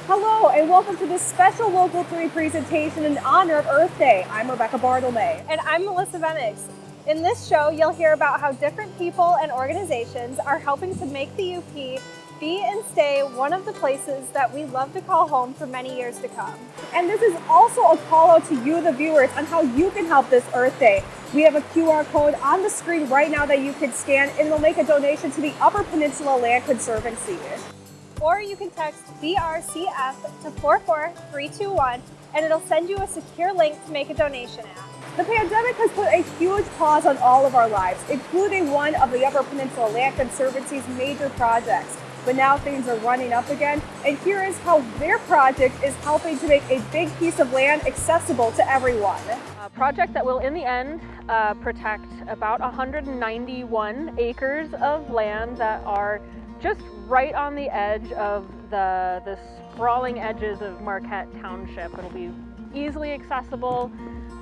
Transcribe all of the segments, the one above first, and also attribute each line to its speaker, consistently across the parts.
Speaker 1: Hello and welcome to this special Local 3 presentation in honor of Earth Day. I'm Rebecca Bartlemay.
Speaker 2: And I'm Melissa Venix. In this show, you'll hear about how different people and organizations are helping to make the UP be and stay one of the places that we love to call home for many years to come.
Speaker 1: And this is also a call out to you, the viewers, on how you can help this Earth Day. We have a QR code on the screen right now that you can scan and it'll make a donation to the Upper Peninsula Land Conservancy.
Speaker 2: Or you can text BRCF to 44321 and it'll send you a secure link to make a donation at.
Speaker 1: The pandemic has put a huge pause on all of our lives, including one of the Upper Peninsula Land Conservancy's major projects. But now things are running up again, and here is how their project is helping to make a big piece of land accessible to everyone.
Speaker 3: A project that will, in the end, protect about 191 acres of land that are just right on the edge of the sprawling edges of Marquette Township. It'll be easily accessible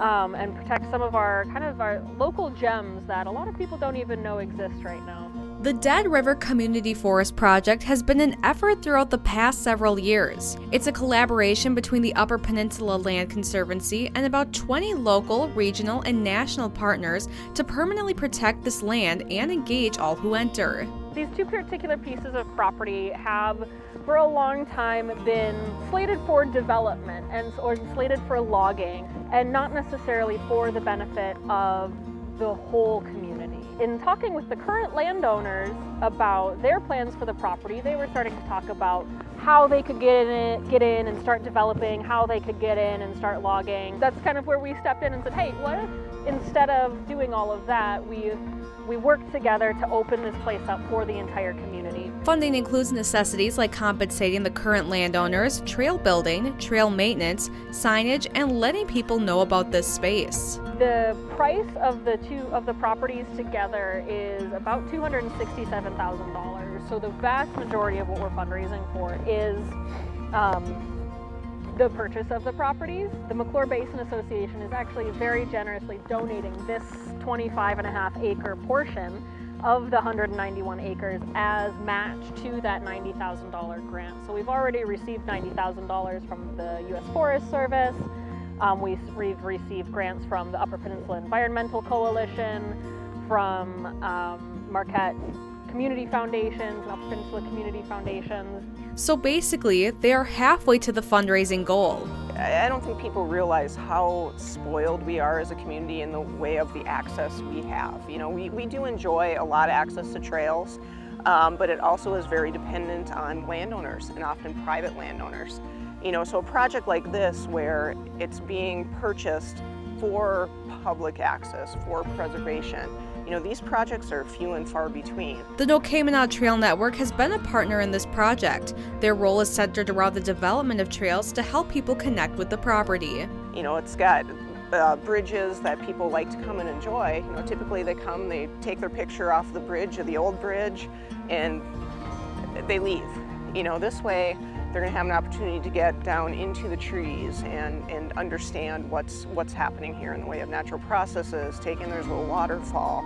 Speaker 3: and protect some of our local gems that a lot of people don't even know exist right now.
Speaker 4: The Dead River Community Forest Project has been an effort throughout the past several years. It's a collaboration between the Upper Peninsula Land Conservancy and about 20 local, regional, and national partners to permanently protect this land and engage all who enter.
Speaker 3: These two particular pieces of property have for a long time been slated for development or slated for logging and not necessarily for the benefit of the whole community. In talking with the current landowners about their plans for the property, they were starting to talk about how they could get in and start developing, how they could get in and start logging. That's kind of where we stepped in and said, hey, what if instead of doing all of that, we work together to open this place up for the entire community.
Speaker 4: Funding includes necessities like compensating the current landowners, trail building, trail maintenance, signage, and letting people know about this space.
Speaker 3: The price of the two of the properties together is about $267,000. So the vast majority of what we're fundraising for is the purchase of the properties. The McClure Basin Association is actually very generously donating this 25.5 acre portion of the 191 acres as match to that $90,000 grant. So we've already received $90,000 from the U.S. Forest Service. We've received grants from the Upper Peninsula Environmental Coalition, from Marquette Community Foundations and Upper Peninsula Community Foundations.
Speaker 4: So basically, they are halfway to the fundraising goal.
Speaker 5: I don't think people realize how spoiled we are as a community in the way of the access we have. You know, we do enjoy a lot of access to trails, but it also is very dependent on landowners and often private landowners. You know, so a project like this where it's being purchased for public access, for preservation, you know, these projects are few and far between.
Speaker 4: The Nokaymenau Trail Network has been a partner in this project. Their role is centered around the development of trails to help people connect with the property.
Speaker 5: You know, it's got bridges that people like to come and enjoy. You know, typically they come, they take their picture off the bridge or the old bridge, and they leave. You know, this way they're going to have an opportunity to get down into the trees and understand what's happening here in the way of natural processes, take in their little waterfall,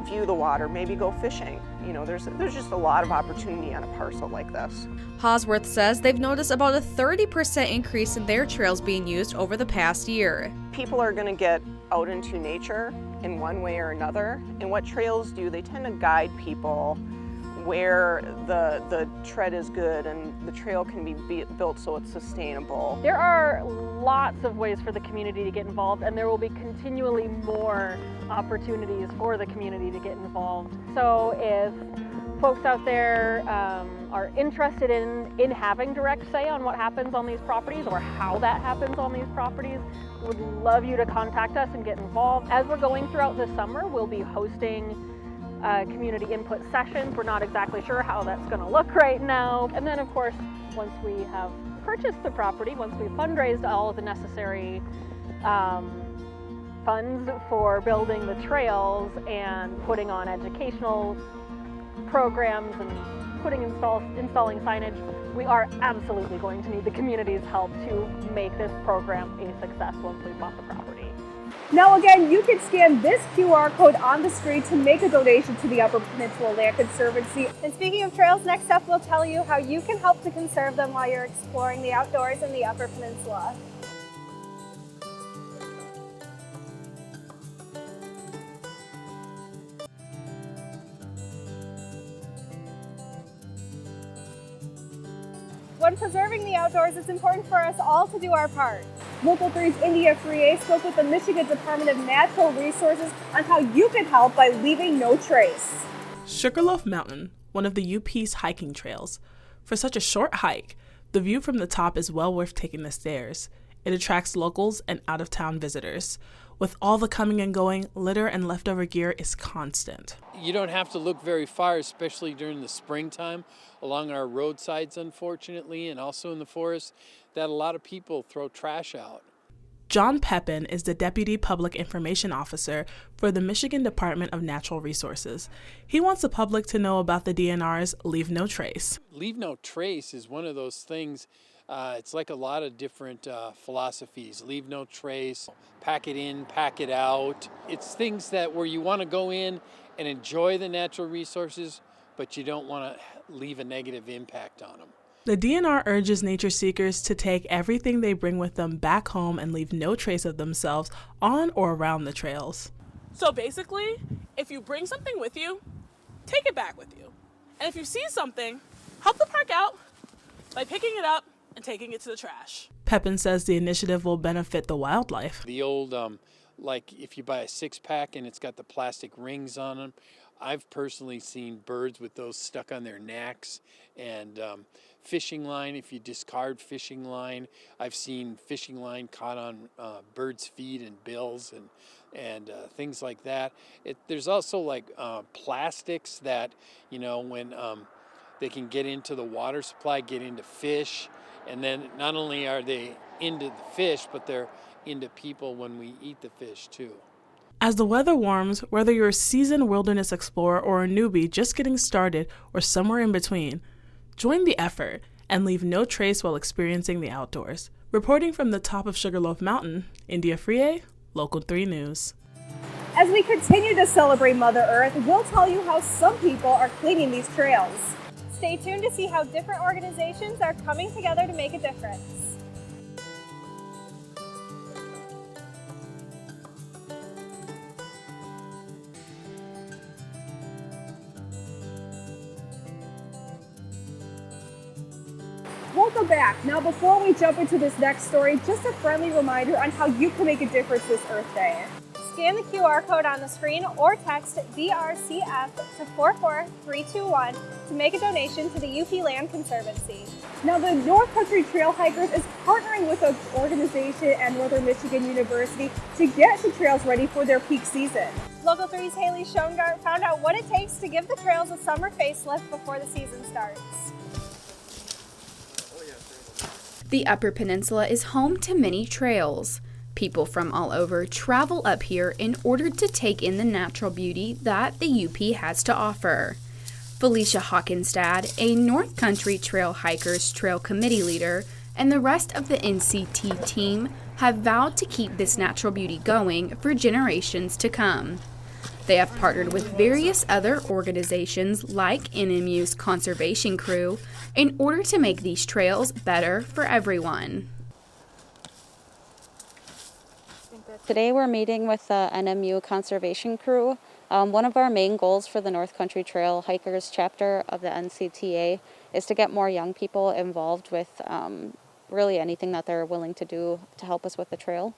Speaker 5: view the water, maybe go fishing. You know, there's just a lot of opportunity on a parcel like this.
Speaker 4: Hosworth says they've noticed about a 30% increase in their trails being used over the past year.
Speaker 5: People are going to get out into nature in one way or another, and what trails do, they tend to guide people where the tread is good and the trail can be built so it's sustainable.
Speaker 3: There are lots of ways for the community to get involved, and there will be continually more opportunities for the community to get involved. So if folks out there are interested in having direct say on what happens on these properties or how that happens on these properties, we would love you to contact us and get involved. As we're going throughout the summer, we'll be hosting community input sessions. We're not exactly sure how that's going to look right now. And then, of course, once we have purchased the property, once we've fundraised all of the necessary funds for building the trails and putting on educational programs and installing signage, we are absolutely going to need the community's help to make this program a success once we've bought the property.
Speaker 1: Now again, you can scan this QR code on the screen to make a donation to the Upper Peninsula Land Conservancy.
Speaker 2: And speaking of trails, next up we'll tell you how you can help to conserve them while you're exploring the outdoors in the Upper Peninsula. When preserving the outdoors, it's important for us all to do our part.
Speaker 1: Local 3's India Freer spoke with the Michigan Department of Natural Resources on how you can help by leaving no trace.
Speaker 6: Sugarloaf Mountain, one of the UP's hiking trails. For such a short hike, the view from the top is well worth taking the stairs. It attracts locals and out-of-town visitors. With all the coming and going, litter and leftover gear is constant.
Speaker 7: You don't have to look very far, especially during the springtime, along our roadsides, unfortunately, and also in the forest, that a lot of people throw trash out.
Speaker 6: John Pepin is the Deputy Public Information Officer for the Michigan Department of Natural Resources. He wants the public to know about the DNR's Leave No Trace.
Speaker 7: Leave no trace is one of those things. It's like a lot of different philosophies. Leave no trace, pack it in, pack it out. It's things that where you want to go in and enjoy the natural resources, but you don't want to leave a negative impact on them.
Speaker 6: The DNR urges nature seekers to take everything they bring with them back home and leave no trace of themselves on or around the trails.
Speaker 8: So basically, if you bring something with you, take it back with you. And if you see something, help the park out by picking it up and taking it to the trash.
Speaker 6: Pepin says the initiative will benefit the wildlife.
Speaker 7: The old, like if you buy a 6-pack and it's got the plastic rings on them, I've personally seen birds with those stuck on their necks, and fishing line, if you discard fishing line. I've seen fishing line caught on birds' feet and bills and things like that. There's also like plastics that, you know, when they can get into the water supply, get into fish, and then not only are they into the fish, but they're into people when we eat the fish too.
Speaker 6: As the weather warms, whether you're a seasoned wilderness explorer or a newbie just getting started or somewhere in between, join the effort and leave no trace while experiencing the outdoors. Reporting from the top of Sugarloaf Mountain, India Freer, Local 3 News.
Speaker 1: As we continue to celebrate Mother Earth, we'll tell you how some people are cleaning these trails.
Speaker 2: Stay tuned to see how different organizations are coming together to make a difference.
Speaker 1: Welcome back. Now before we jump into this next story, just a friendly reminder on how you can make a difference this Earth Day.
Speaker 2: Scan the QR code on the screen or text DRCF to 44321 to make a donation to the UP Land Conservancy.
Speaker 1: Now the North Country Trail Hikers is partnering with an organization at Northern Michigan University to get the trails ready for their peak season.
Speaker 2: Local 3's Haley Schoengart found out what it takes to give the trails a summer facelift before the season starts.
Speaker 4: The Upper Peninsula is home to many trails. People from all over travel up here in order to take in the natural beauty that the UP has to offer. Felicia Hockenstad, a North Country Trail Hikers Trail Committee leader, and the rest of the NCT team have vowed to keep this natural beauty going for generations to come. They have partnered with various other organizations like Nmu's Conservation Crew in order to make these trails better for everyone.
Speaker 9: Today we're meeting with the Nmu Conservation Crew. One of our main goals for the North Country Trail Hikers chapter of the NCTA is to get more young people involved with really anything that they're willing to do to help us with the trail.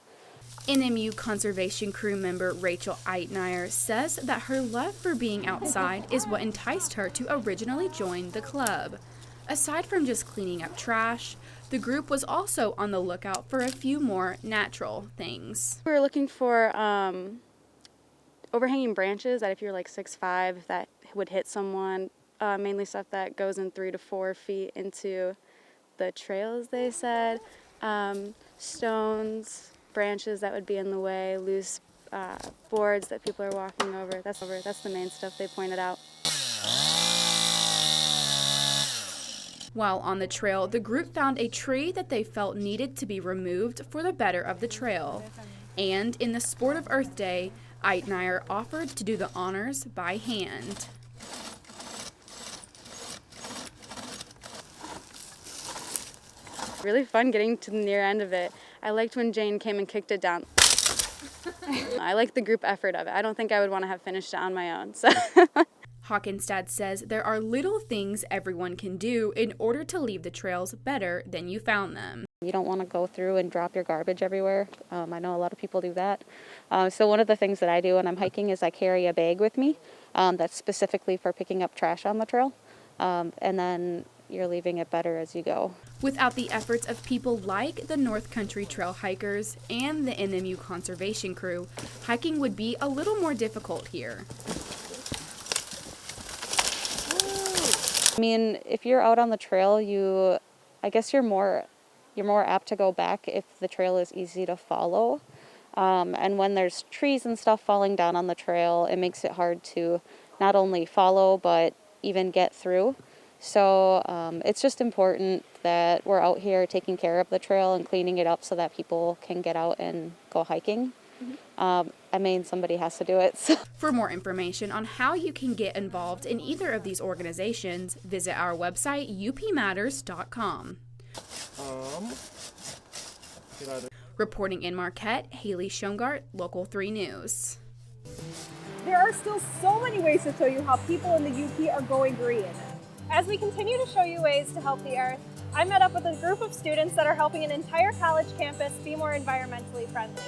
Speaker 4: Nmu Conservation Crew member Rachel Eitneier says that her love for being outside is what enticed her to originally join the club. Aside from just cleaning up trash, the group was also on the lookout for a few more natural things.
Speaker 10: We were looking for overhanging branches that if you're like 6'5", that would hit someone, mainly stuff that goes in 3 to 4 feet into the trails, they said. Stones, branches that would be in the way, loose boards that people are walking over. That's the main stuff they pointed out.
Speaker 4: While on the trail, the group found a tree that they felt needed to be removed for the better of the trail.
Speaker 11: And in the sport of Earth Day, Ite and I are offered to do the honors by hand.
Speaker 10: Really fun getting to the near end of it. I liked when Jane came and kicked it down. I like the group effort of it. I don't think I would want to have finished it on my own. So.
Speaker 11: Hawkenstad says there are little things everyone can do in order to leave the trails better than you found them.
Speaker 9: You don't want to go through and drop your garbage everywhere. I know a lot of people do that. So one of the things that I do when I'm hiking is I carry a bag with me that's specifically for picking up trash on the trail. And then you're leaving it better as you go.
Speaker 11: Without the efforts of people like the North Country Trail hikers and the Nmu Conservation Crew, hiking would be a little more difficult here.
Speaker 9: I mean, if you're out on the trail, I guess you're more apt to go back if the trail is easy to follow. And when there's trees and stuff falling down on the trail, it makes it hard to not only follow, but even get through. So it's just important that we're out here taking care of the trail and cleaning it up so that people can get out and go hiking. I mean, somebody has to do it. So.
Speaker 11: For more information on how you can get involved in either of these organizations, visit our website, upmatters.com. Reporting in Marquette, Haley Shongart, Local 3 News.
Speaker 1: There are still so many ways to show you how people in the UP are going green.
Speaker 2: As we continue to show you ways to help the earth, I met up with a group of students that are helping an entire college campus be more environmentally friendly.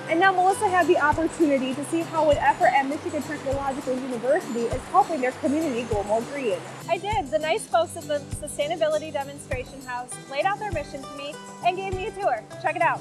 Speaker 1: And now Melissa had the opportunity to see how an effort at Michigan Technological University is helping their community go more green.
Speaker 2: I did. The nice folks at the Sustainability Demonstration House laid out their mission to me and gave me a tour. Check it out.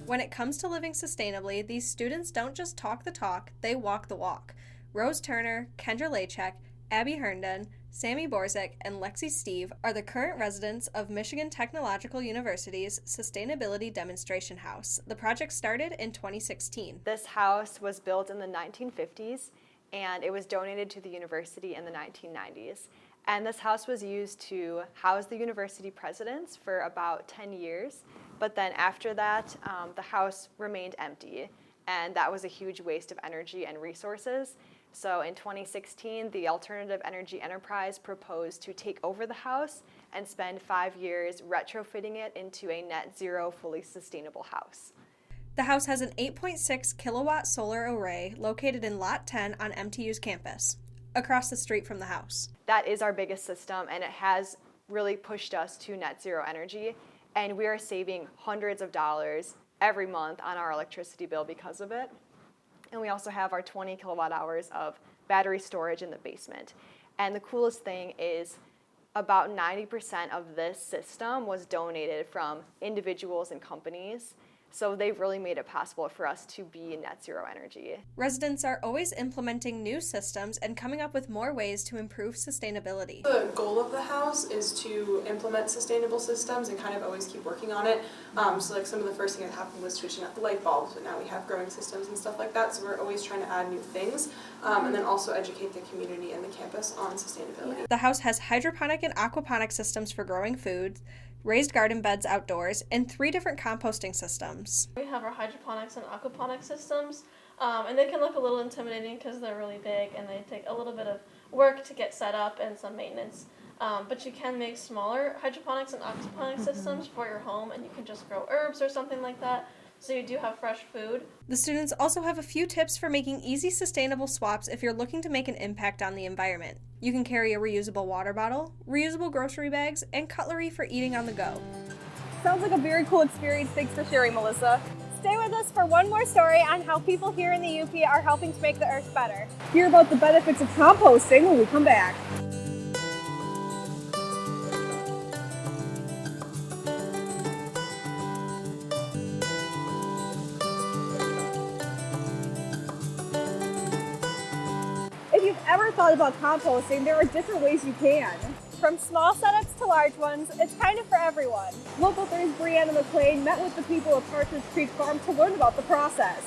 Speaker 12: When it comes to living sustainably, these students don't just talk the talk, they walk the walk. Rose Turner, Kendra Lachek, Abby Herndon, Sammy Borzek, and Lexi Steve are the current residents of Michigan Technological University's Sustainability Demonstration House. The project started in 2016.
Speaker 13: This house was built in the 1950s, and it was donated to the university in the 1990s. And this house was used to house the university presidents for about 10 years. But then after that, the house remained empty, and that was a huge waste of energy and resources. So in 2016, the Alternative Energy Enterprise proposed to take over the house and spend 5 years retrofitting it into a net zero, fully sustainable house.
Speaker 12: The house has an 8.6 kilowatt solar array located in Lot 10 on MTU's campus, across the street from the house.
Speaker 13: That is our biggest system, and it has really pushed us to net zero energy, and we are saving hundreds of dollars every month on our electricity bill because of it. And we also have our 20 kilowatt hours of battery storage in the basement. And the coolest thing is about 90% of this system was donated from individuals and companies. So they've really made it possible for us to be net zero energy.
Speaker 12: Residents are always implementing new systems and coming up with more ways to improve sustainability.
Speaker 14: The goal of the house is to implement sustainable systems and kind of always keep working on it. So like some of the first thing that happened was switching out the light bulbs, but now we have growing systems and stuff like that. So we're always trying to add new things and then also educate the community and the campus on sustainability.
Speaker 12: The house has hydroponic and aquaponic systems for growing food, raised garden beds outdoors, and 3 different composting systems.
Speaker 15: We have our hydroponics and aquaponic systems, and they can look a little intimidating because they're really big and they take a little bit of work to get set up and some maintenance. But you can make smaller hydroponics and aquaponic systems for your home, and you can just grow herbs or something like that, so you do have fresh food.
Speaker 12: The students also have a few tips for making easy sustainable swaps if you're looking to make an impact on the environment. You can carry a reusable water bottle, reusable grocery bags, and cutlery for eating on the go.
Speaker 1: Sounds like a very cool experience. Thanks for sharing, Melissa.
Speaker 2: Stay with us for one more story on how people here in the UP are helping to make the earth better.
Speaker 1: Hear about the benefits of composting when we come back. If you've ever thought about composting, there are different ways you can.
Speaker 2: From small setups to large ones, it's kind of for everyone.
Speaker 1: Local 3's Brianna McLean met with the people of Partridge Creek Farm to learn about the process.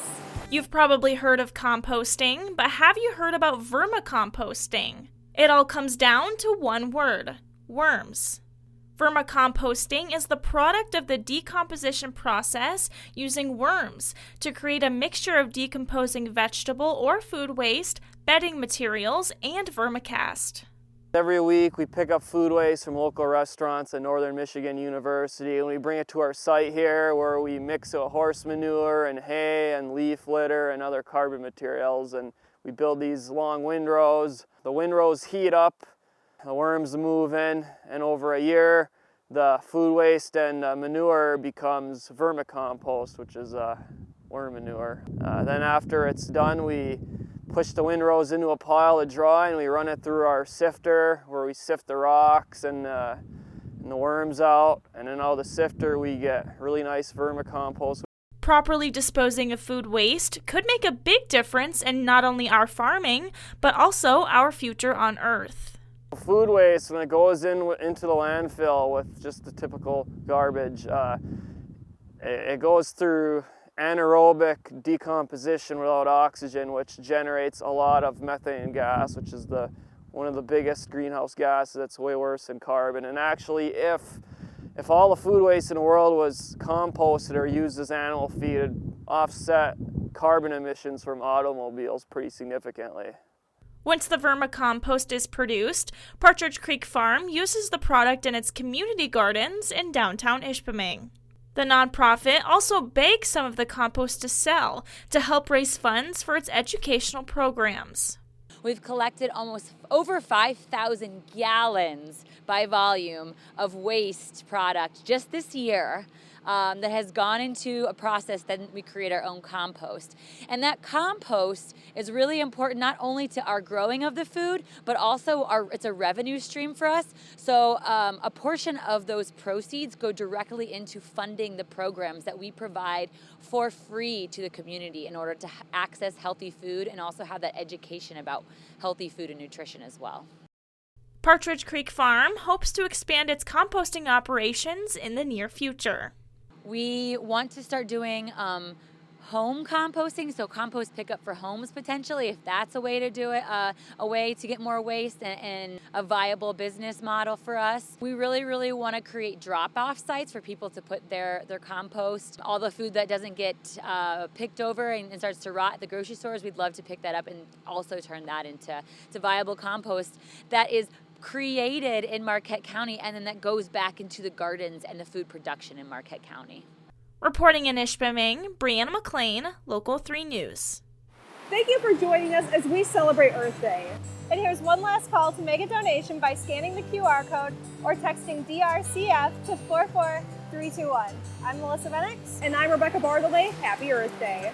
Speaker 16: You've probably heard of composting, but have you heard about vermicomposting? It all comes down to one word: worms. Vermicomposting is the product of the decomposition process using worms to create a mixture of decomposing vegetable or food waste, bedding materials, and vermicast.
Speaker 17: Every week we pick up food waste from local restaurants at Northern Michigan University, and we bring it to our site here where we mix it with horse manure and hay and leaf litter and other carbon materials, and we build these long windrows. The windrows heat up, the worms move in, and over a year the food waste and manure becomes vermicompost, which is worm manure. Then after it's done, we push the windrows into a pile to dry, and we run it through our sifter where we sift the rocks and the worms out, and then out of the sifter we get really nice vermicompost.
Speaker 16: Properly disposing of food waste could make a big difference in not only our farming, but also our future on Earth.
Speaker 17: Food waste, when it goes into the landfill with just the typical garbage, it goes through anaerobic decomposition without oxygen, which generates a lot of methane gas, which is one of the biggest greenhouse gases. That's way worse than carbon. And actually, if all the food waste in the world was composted or used as animal feed, it'd offset carbon emissions from automobiles pretty significantly.
Speaker 16: Once the vermicompost is produced, Partridge Creek Farm uses the product in its community gardens in downtown Ishpeming. The nonprofit also bakes some of the compost to sell to help raise funds for its educational programs.
Speaker 18: We've collected almost over 5,000 gallons by volume of waste product just this year that has gone into a process that we create our own compost. And that compost is really important not only to our growing of the food, but also it's a revenue stream for us. So a portion of those proceeds go directly into funding the programs that we provide for free to the community in order to access healthy food and also have that education about healthy food and nutrition as well.
Speaker 16: Partridge Creek Farm hopes to expand its composting operations in the near future.
Speaker 18: We want to start doing home composting, so compost pickup for homes potentially, if that's a way to do it, a way to get more waste and a viable business model for us. We really want to create drop-off sites for people to put their compost. All the food that doesn't get picked over and starts to rot at the grocery stores, we'd love to pick that up and also turn that into viable compost that is created in Marquette County, and then that goes back into the gardens and the food production in Marquette County.
Speaker 16: Reporting in Ishpeming, Brianna McLean, Local 3 News.
Speaker 1: Thank you for joining us as we celebrate Earth Day.
Speaker 2: And here's one last call to make a donation by scanning the QR code or texting DRCF to 44321. I'm Melissa Venix.
Speaker 1: And I'm Rebecca Bartleby. Happy Earth Day.